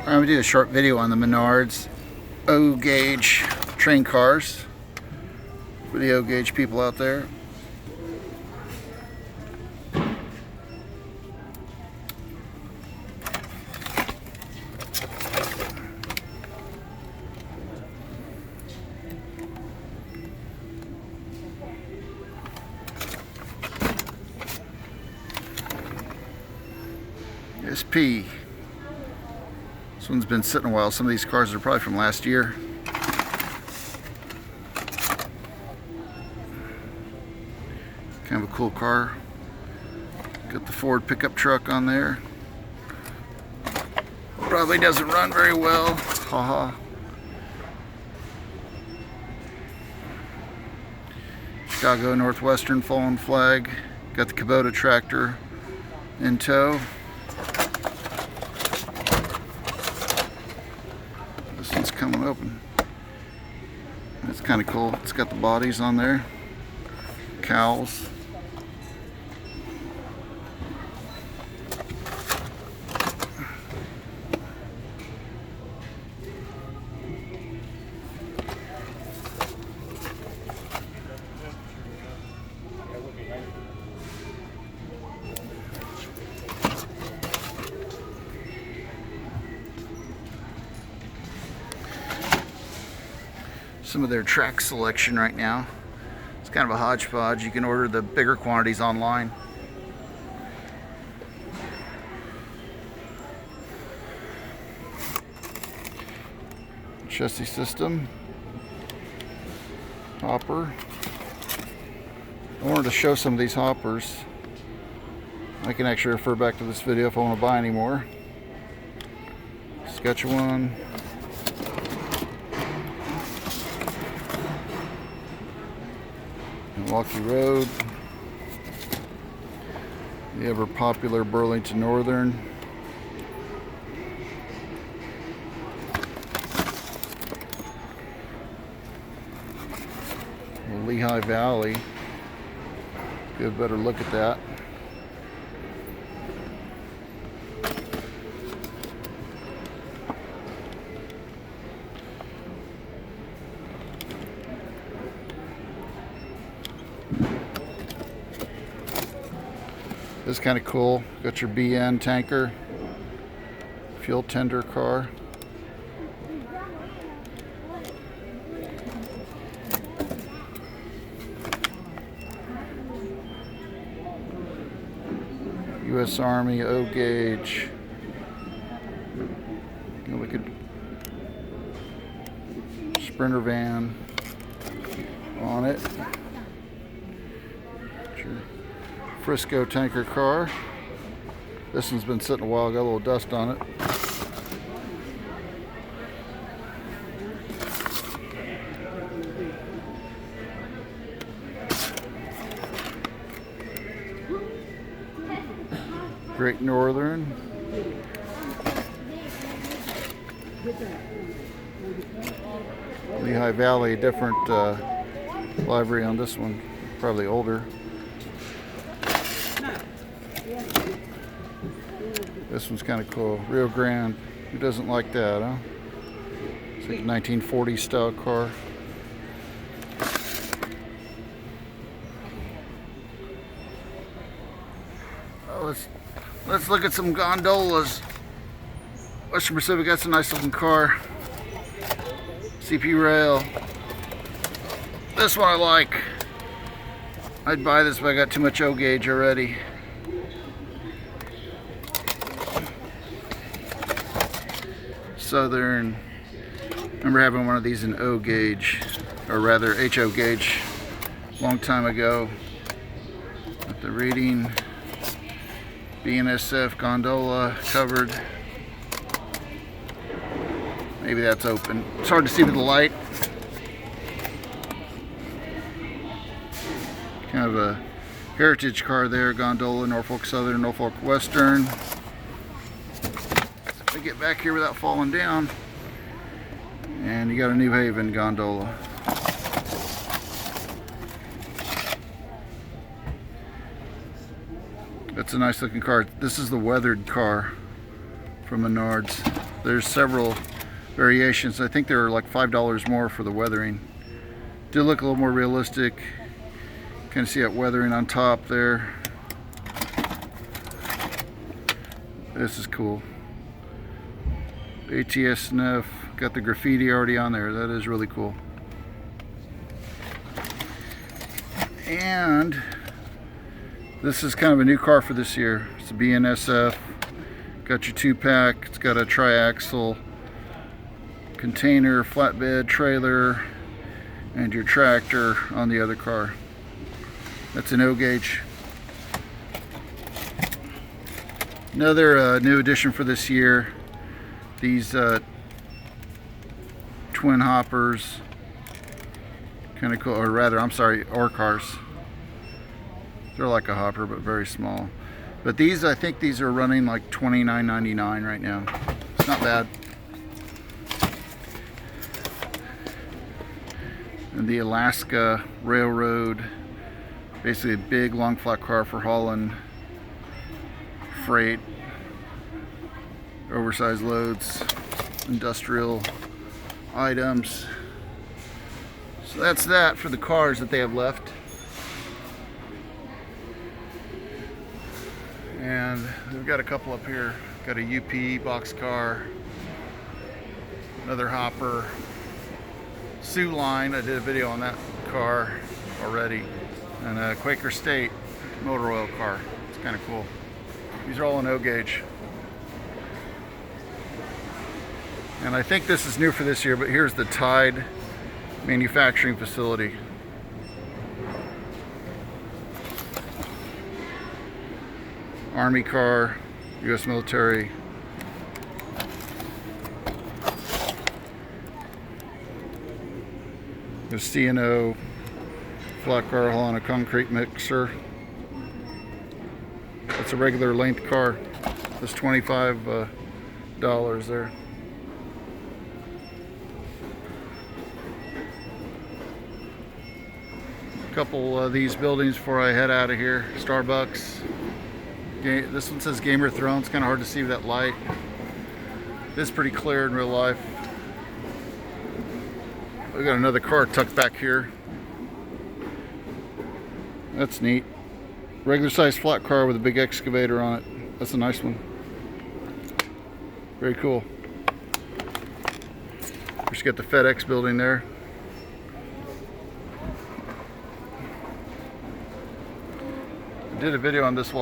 I'm going to do a short video on the Menards O-gauge train cars for the O-gauge people out there. SP. This one's been sitting a while. Some of these cars are probably from last year. Kind of a cool car. Got the Ford pickup truck on there. Probably doesn't run very well. Haha. Chicago Northwestern fallen flag. Got the Kubota tractor in tow. This one's coming open. It's kind of cool. It's got the bodies on there. Cowls. Some of their track selection right now. It's kind of a hodgepodge. You can order the bigger quantities online. Chassis system. Hopper. I wanted to show some of these hoppers. I can actually refer back to this video if I want to buy any more. Sketch one. Milwaukee Road, the ever popular Burlington Northern, the Lehigh Valley. Get a better look at that. This is kind of cool. Got your BN tanker, fuel tender car. U.S. Army O-gauge. Look at Sprinter van on it. Frisco tanker car. This one's been sitting a while, got a little dust on it. Great Northern. Lehigh Valley, different livery on this one, probably older. This one's kind of cool. Rio Grande. Who doesn't like that, huh? It's like a 1940s style car. Oh, let's look at some gondolas. Western Pacific, that's a nice looking car. CP rail. This one I like. I'd buy this, but I got too much O-gauge already. Southern. Remember having one of these in O-gauge, or rather HO gauge, long time ago. With the reading, BNSF Gondola covered. Maybe that's open. It's hard to see with the light. Kind of a heritage car there. Gondola, Norfolk Southern, Norfolk Western. Get back here without falling down, and you got a New Haven gondola. That's a nice looking car. This is the weathered car from Menards. There's several variations. I think they're like $5 more for the weathering. Do look a little more realistic. Kind of see that weathering on top there. This is cool. ATS snuff. Got the graffiti already on there. That is really cool. And this is kind of a new car for this year. It's a BNSF. Got your 2-pack. It's got a triaxle container, flatbed, trailer, and your tractor on the other car. That's an O gauge. Another new addition for this year. These twin hoppers. Kind of cool, or rather, I'm sorry, ore cars. They're like a hopper, but very small. But these, I think these are running like $29.99 right now. It's not bad. And the Alaska Railroad, basically a big long flat car for hauling freight, oversized loads, industrial items. So that's that for the cars that they have left. And we've got a couple up here. Got a UP box car, another hopper, Sioux Line. I did a video on that car already, and a Quaker State motor oil car. It's kind of cool. These are all in O gauge. And I think this is new for this year, but here's the Tide manufacturing facility. Army car, U.S. military. The C&O flat car hauling a concrete mixer. That's a regular length car. That's $25 there. A couple of these buildings before I head out of here. Starbucks. This one says Gamer Throne. It's kind of hard to see with that light. It's pretty clear in real life. We got another car tucked back here. That's neat. Regular sized flat car with a big excavator on it. That's a nice one. Very cool. We just got the FedEx building there. I did a video on this wall.